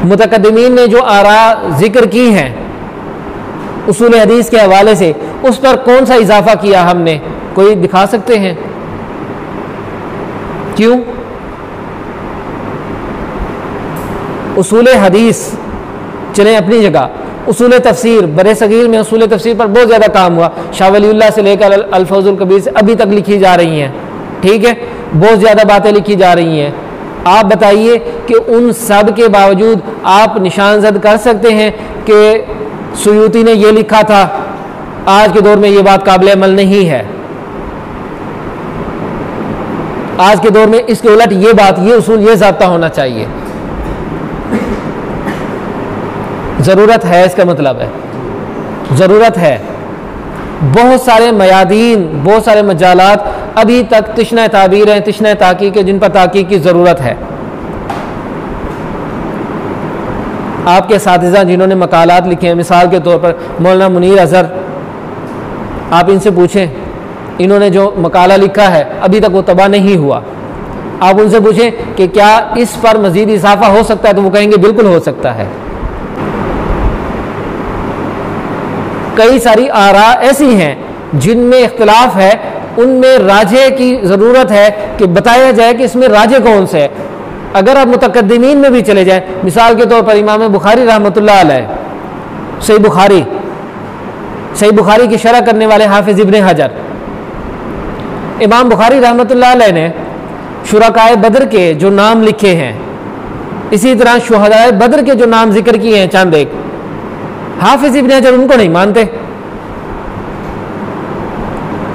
मुतकद्दिमीन ने जो आरा जिक्र की हैं उसूल हदीस के हवाले से, उस पर कौन सा इजाफा किया हमने? कोई दिखा सकते हैं? क्यों? उसूल हदीस चले अपनी जगह, उसूल तफसीर, बरे सगीर में उसूल तफसीर पर बहुत ज़्यादा काम हुआ। शाह वलीउल्लाह से लेकर अल-फौजुल कबीर से अभी तक लिखी जा रही हैं, ठीक है, बहुत ज़्यादा बातें लिखी जा रही हैं। आप बताइए कि उन सब के बावजूद आप निशानजद कर सकते हैं कि सुयूती ने यह लिखा था, आज के दौर में यह बात काबिल अमल नहीं है। आज के दौर में इसके उलट ये बात, ये उसूल, ये ज़ाब्ता होना चाहिए। ज़रूरत है, इसका मतलब है ज़रूरत है। बहुत सारे मयादीन, बहुत सारे मजालात अभी तक तिश्ना ताबीर हैं, तिश्ना ताकीक है, जिन पर ताकीक की ज़रूरत है। आपके असातिज़ा जिन्होंने मकालात लिखे हैं, मिसाल के तौर पर मौलाना मुनीर अज़हर, आप इनसे पूछें, इन्होंने जो मकाला लिखा है अभी तक वो तबाह नहीं हुआ। आप उनसे पूछें कि क्या इस पर मज़ीद इजाफा हो सकता है, तो वो कहेंगे बिल्कुल हो सकता है। कई सारी आरा ऐसी हैं जिनमें इख्तिलाफ है, उनमें राजे की ज़रूरत है कि बताया जाए कि इसमें राजे कौन से है। अगर आप मुतकद्दिमीन में भी चले जाएं, मिसाल के तौर पर इमाम बुखारी रहमतुल्लाह अलैह, सही बुखारी की शरह करने वाले हाफिज़ इब्न हजर, इमाम बुखारी रहमतुल्लाह अलैह ने शुरकाए बद्र के जो नाम लिखे हैं, इसी तरह शुहदाए बद्र के जो नाम जिक्र किए हैं चंद एक, हाफिज इब्न हजर उनको नहीं मानते।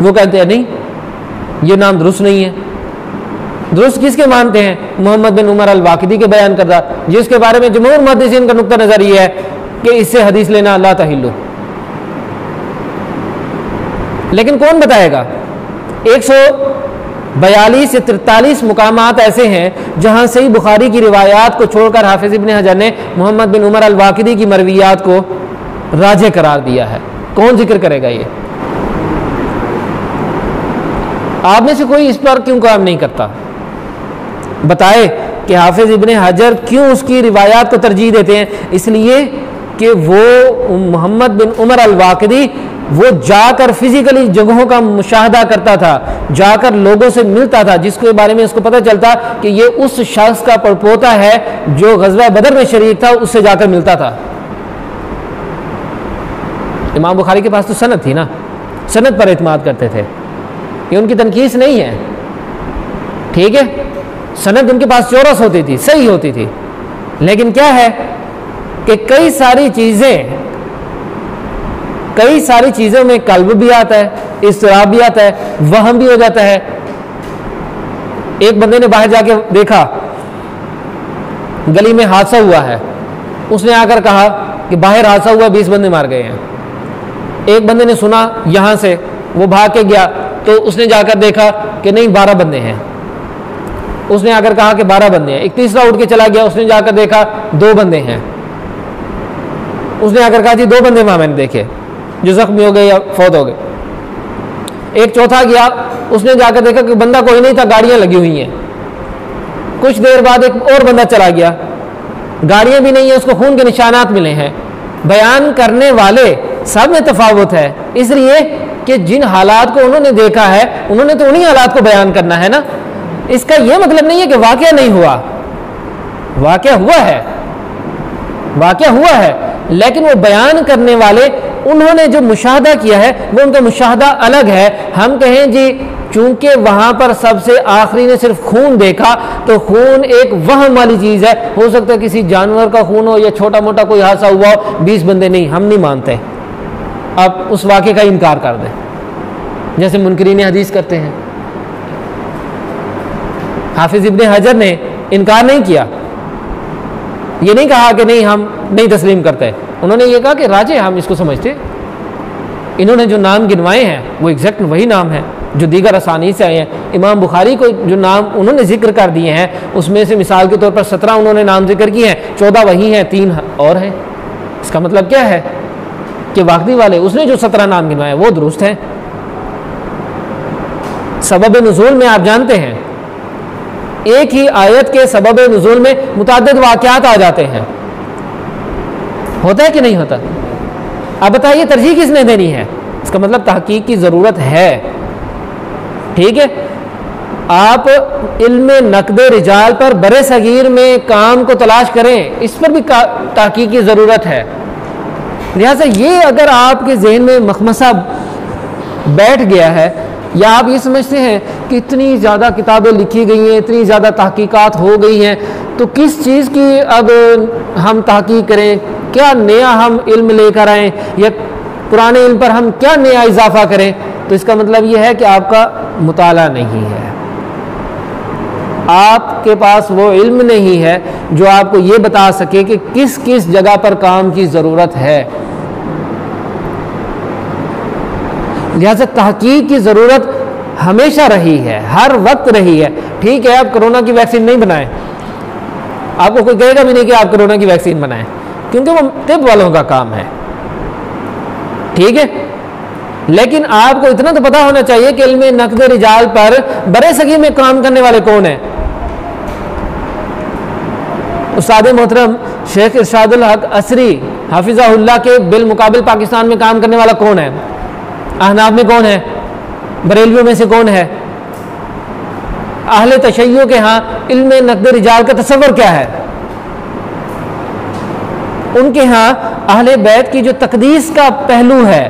वो कहते हैं नहीं, ये नाम दुरुस्त नहीं है। दुरुस्त किसके मानते हैं? मोहम्मद बिन उमर अल-वाकिदी के बयान करदा, जिसके बारे में जमहूर मुहद्दिसीन का नुक्ता नज़र ये है कि इससे हदीस लेना ला तहिल्लु। लेकिन कौन बताएगा? 142 या 43 मुकामात ऐसे हैं जहां सही बुखारी की रिवायात को छोड़कर हाफिज इब्न हजर ने मोहम्मद बिन उमर अल-वाकिदी की मरवियात को राजे करार दिया है। कौन जिक्र करेगा? ये आप में से कोई इस पर क्यों काम नहीं करता? बताए कि हाफिज इब्न हजर क्यों उसकी रिवायात को तरजीह देते हैं? इसलिए कि वो मोहम्मद बिन उमर अल-वाकिदी वो जाकर फिजिकली जगहों का मुशाहदा करता था, जाकर लोगों से मिलता था, जिसके बारे में उसको पता चलता कि ये उस शख्स का परपोता है जो ग़ज़वा बदर में शरीक था, उससे जाकर मिलता था। इमाम बुखारी के पास तो सनद थी ना, सनद पर एतमाद करते थे, ये उनकी तनकीस नहीं है, ठीक है। सनद उनके पास चौरस होती थी, सही होती थी, लेकिन क्या है कि कई सारी चीज़ों में कल्ब भी आता है, इस्तिराब भी आता है, वहम भी हो जाता है। एक बंदे ने बाहर जाके देखा गली में हादसा हुआ है, उसने आकर कहा कि बाहर हादसा हुआ, 20 बंदे मार गए हैं। एक बंदे ने सुना यहाँ से, वो भाग के गया तो उसने जाकर देखा कि नहीं 12 बंदे हैं, उसने आकर कहा कि 12 बंदे हैं। एक तीसरा उठ के चला गया, उसने जाकर देखा 2 बंदे हैं, उसने आकर कहा जी 2 बंदे वहां मैंने देखे जो जख्मी हो गए या फौत हो गए। एक चौथा गया, उसने जाकर देखा कि बंदा कोई नहीं था, गाड़ियां लगी हुई हैं। कुछ देर बाद एक और बंदा चला गया, गाड़ियां भी नहीं है, उसको खून के निशानात मिले हैं। बयान करने वाले सब में तफावत है, इसलिए कि जिन हालात को उन्होंने देखा है उन्होंने तो उन्हीं हालात को बयान करना है ना। इसका यह मतलब नहीं है कि वाकया नहीं हुआ, वाकया हुआ है, लेकिन वो बयान करने वाले उन्होंने जो मुशाहदा किया है वो उनका मुशाहदा अलग है। हम कहें जी चूंकि वहां पर सबसे आखिरी ने सिर्फ खून देखा, तो खून एक वहम वाली चीज है, हो सकता है किसी जानवर का खून हो या छोटा मोटा कोई हादसा हुआ हो, 20 बंदे नहीं, हम नहीं मानते, आप उस वाक़े का इनकार कर दें, जैसे मुनकरीन हदीस करते हैं। हाफिज इब्न हजर ने इनकार नहीं किया, ये नहीं कहा कि नहीं हम नहीं तस्लीम करते, उन्होंने ये कहा कि राजे हम इसको समझते। इन्होंने जो नाम गिनवाए हैं वो एग्जैक्ट वही नाम है जो दीगर असानी से आए हैं। इमाम बुखारी को जो नाम उन्होंने जिक्र कर दिए हैं उसमें से मिसाल के तौर पर 17 उन्होंने नाम जिक्र किए हैं, 14 वही हैं, 3 और हैं। इसका मतलब क्या है कि वाकई वाले उसने जो 17 नाम गिनवाए वो दुरुस्त हैं। सबब नुज़ूल में आप जानते हैं एक ही आयत के सबब नुज़ूल में मुताद्दिद वाक़यात आ जाते हैं, होता है कि नहीं होता? अब बताइए तरजीह किसने देनी है? इसका मतलब तहकीक की ज़रूरत है, ठीक है। आप इल्म नक़द रिजाल पर बरे सगीर में काम को तलाश करें, इस पर भी तहकीक की ज़रूरत है। लिहाजा ये अगर आपके जहन में मखमसा बैठ गया है या आप ये समझते हैं कि इतनी ज़्यादा किताबें लिखी गई हैं, इतनी ज़्यादा तहकीकात हो गई हैं, तो किस चीज़ की अब हम तहकीक करें, क्या नया हम इल्म लेकर आएँ या पुराने इल्म पर हम क्या नया इजाफा करें, तो इसका मतलब ये है कि आपका मुताला नहीं है, आपके पास वो इल्म नहीं है जो आपको ये बता सके कि किस किस जगह पर काम की ज़रूरत है। लिहाजा तहकीक की ज़रूरत हमेशा रही है, हर वक्त रही है। ठीक है, आप कोरोना की वैक्सीन नहीं बनाएं, आपको कोई कहेगा भी नहीं कि आप कोरोना की वैक्सीन बनाएं, क्योंकि वो तिब वालों का काम है, ठीक है। लेकिन आपको इतना तो पता होना चाहिए कि इल्म नक़द रिजाल पर बरे सगीर में काम करने वाले कौन हैं। उस्ताद मोहतरम शेख इरशादुल हक असरी हाफिज़हुल्लाह के बिलमुकाबिल पाकिस्तान में काम करने वाला कौन है? अहनाफ में कौन है? बरेलवियों में से कौन है? अहले तशय्यो के यहाँ इल्म नक़द रिजाल का तसव्वुर क्या है? उनके यहाँ अहले बैत की जो तकदीस का पहलू है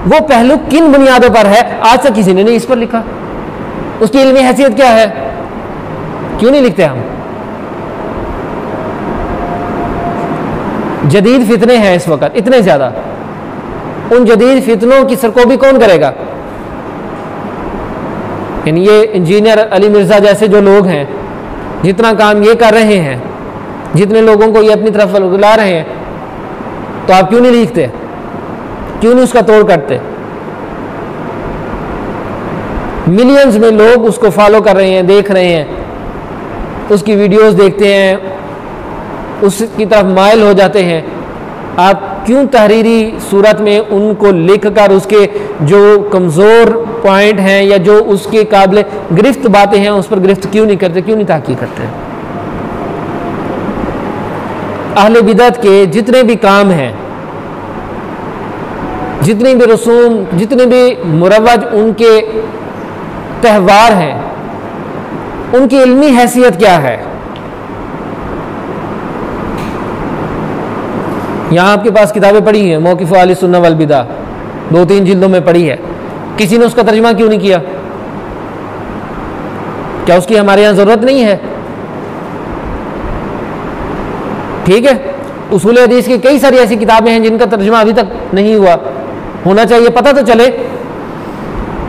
वो पहलू किन बुनियादों पर है? आज तक किसी ने नहीं इस पर लिखा। उसकी इल्मी हैसियत क्या है? क्यों नहीं लिखते हम? जदीद फितने हैं इस वक्त इतने ज्यादा, उन जदीद फितनों की सरकोबी कौन करेगा? यानी ये इंजीनियर अली मिर्ज़ा जैसे जो लोग हैं, जितना काम ये कर रहे हैं, जितने लोगों को ये अपनी तरफ बुला रहे हैं, तो आप क्यों नहीं लिखते, क्यों नहीं उसका तोड़ करते? मिलियंस में लोग उसको फॉलो कर रहे हैं, देख रहे हैं, उसकी वीडियोस देखते हैं, उसकी तरफ माइल हो जाते हैं। आप क्यों तहरीरी सूरत में उनको लिख कर उसके जो कमज़ोर पॉइंट हैं या जो उसके काबिल गिरफ्त बातें हैं उस पर गिरफ्त क्यों नहीं करते, क्यों नहीं तहकीक करते? अहले बिदअत के जितने भी काम हैं, जितनी भी रसूम, जितने भी मुरव्वज उनके त्यौहार हैं, उनकी इल्मी हैसियत क्या है? यहाँ आपके पास किताबें पढ़ी हैं, मौक़िफ़ अहले सुन्नह वल बिदअह 2-3 जिल्दों में पढ़ी है, किसी ने उसका तर्जुमा क्यों नहीं किया? क्या उसकी हमारे यहाँ ज़रूरत नहीं है? ठीक है, उसूल हदीस की कई सारी ऐसी किताबें हैं जिनका तर्जुमा अभी तक नहीं हुआ, होना चाहिए। पता तो चले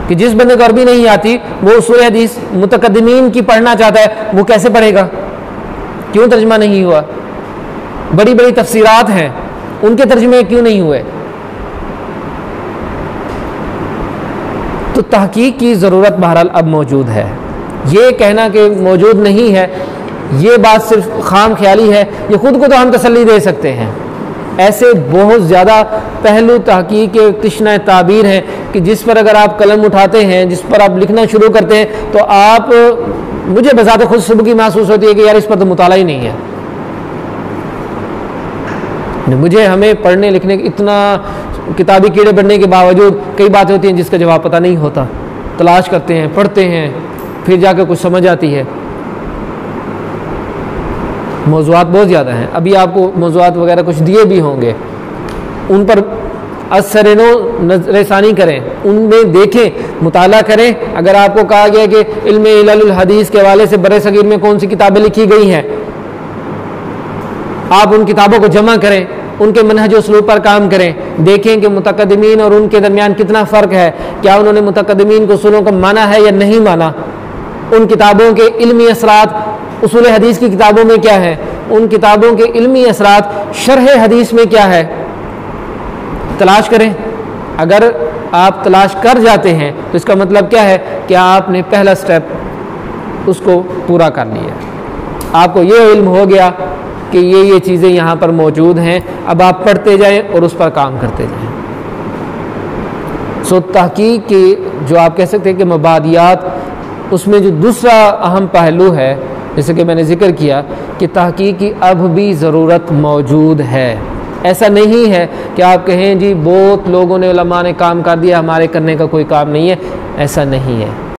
कि जिस बंदे को अरबी नहीं आती वो उसूल हदीस मुतकद्दिमीन की पढ़ना चाहता है, वो कैसे पढ़ेगा? क्यों तर्जुमा नहीं हुआ? बड़ी बड़ी तफसीरात हैं, उनके तर्जुमे क्यों नहीं हुए? तो तहकीक की ज़रूरत बहरहाल अब मौजूद है। ये कहना कि मौजूद नहीं है, ये बात सिर्फ खाम ख्याली है, ये खुद को तो हम तसल्ली दे सकते हैं। ऐसे बहुत ज़्यादा पहलू तहकीक के तिश्ना ताबीर हैं कि जिस पर अगर आप कलम उठाते हैं, जिस पर आप लिखना शुरू करते हैं, तो आप, मुझे बजाते खुद सुबह की महसूस होती है कि यार इस पर तो मुताला ही नहीं है। मुझे हमें पढ़ने लिखने इतना किताबी कीड़े बढ़ने के बावजूद कई बातें होती हैं जिसका जवाब पता नहीं होता, तलाश करते हैं, पढ़ते हैं, फिर जाकर कुछ समझ आती है। मौज़ूआत बहुत ज़्यादा हैं, अभी आपको मौज़ूआत वगैरह कुछ दिए भी होंगे, उन पर असरनो नज़रसानी करें, उनमें देखें, मुताला करें। अगर आपको कहा गया कि इल्म इल्लुल हदीस के हवाले से बरे सगीर में कौन सी किताबें लिखी गई हैं, आप उन किताबों को जमा करें, उनके मनहज उसलूब पर काम करें, देखें कि मुतकद्दिमीन और उनके दरमियान कितना फ़र्क है, क्या उन्होंने मुतकद्दिमीन को उसूलों को माना है या नहीं माना, उन किताबों के इल्मी असरात उसूल हदीस की किताबों में क्या है, उन किताबों के इल्मी असरात शरह हदीस में क्या है, तलाश करें। अगर आप तलाश कर जाते हैं तो इसका मतलब क्या है कि आपने पहला स्टेप उसको पूरा कर लिया, आपको ये इल्म हो गया कि ये चीज़ें यहाँ पर मौजूद हैं, अब आप पढ़ते जाएं और उस पर काम करते जाएं। सो तहकीक की जो आप कह सकते हैं कि मबादियात, उसमें जो दूसरा अहम पहलू है, जैसे कि मैंने जिक्र किया कि तहकीक की अब भी ज़रूरत मौजूद है। ऐसा नहीं है कि आप कहें जी बहुत लोगों ने, उलमा ने काम कर दिया, हमारे करने का कोई काम नहीं है, ऐसा नहीं है।